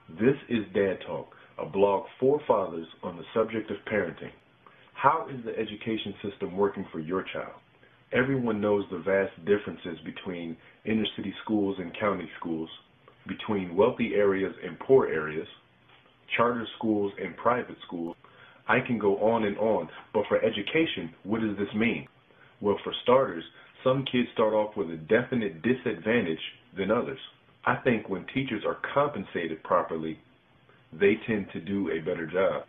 This is Dad Talk, a blog for fathers on the subject of parenting. How is the education system working for your child? Everyone knows the vast differences between inner city schools and county schools, between wealthy areas and poor areas, charter schools and private schools. I can go on and on, but for education, what does this mean? Well, for starters, some kids start off with a definite disadvantage than others. I think when teachers are compensated properly, they tend to do a better job.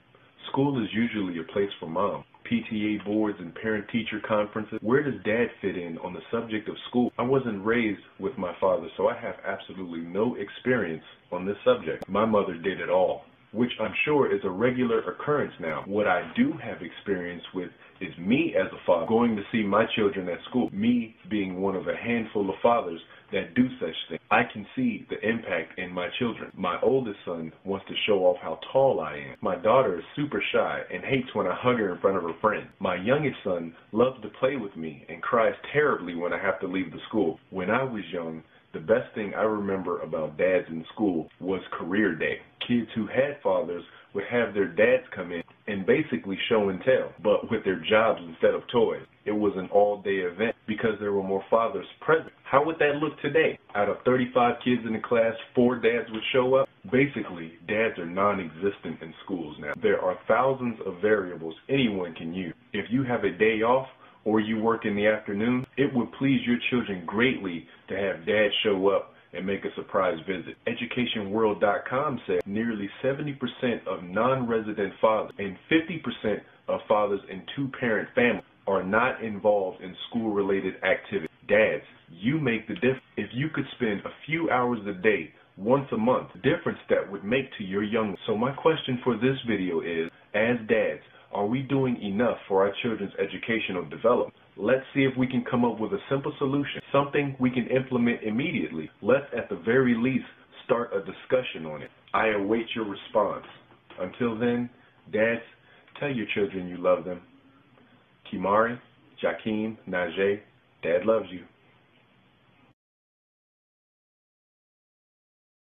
School is usually a place for mom. PTA boards and parent-teacher conferences. Where does Dad fit in on the subject of school? I wasn't raised with my father, so I have absolutely no experience on this subject. My mother did it all, which I'm sure is a regular occurrence now. What I do have experience with is me as a father going to see my children at school, me being one of a handful of fathers that do such things. I can see the impact in my children. My oldest son wants to show off how tall I am. My daughter is super shy and hates when I hug her in front of her friends. My youngest son loves to play with me and cries terribly when I have to leave the school. When I was young, the best thing I remember about dads in school was career day. Kids who had fathers would have their dads come in and basically show and tell, but with their jobs instead of toys. It was an all-day event because there were more fathers present. How would that look today? Out of 35 kids in the class, 4 dads would show up. Basically, dads are non-existent in schools now. There are thousands of variables anyone can use. If you have a day off, or you work in the afternoon, it would please your children greatly to have dad show up and make a surprise visit. EducationWorld.com said nearly 70% of non-resident fathers and 50% of fathers in two-parent families are not involved in school-related activities. Dads, you make the difference. If you could spend a few hours a day, once a month, the difference that would make to your young. So my question for this video is, as dads, are we doing enough for our children's educational development? Let's see if we can come up with a simple solution, something we can implement immediately. Let's at the very least start a discussion on it. I await your response. Until then, dads, tell your children you love them. Kimari, Jakeem, Najee, Dad loves you.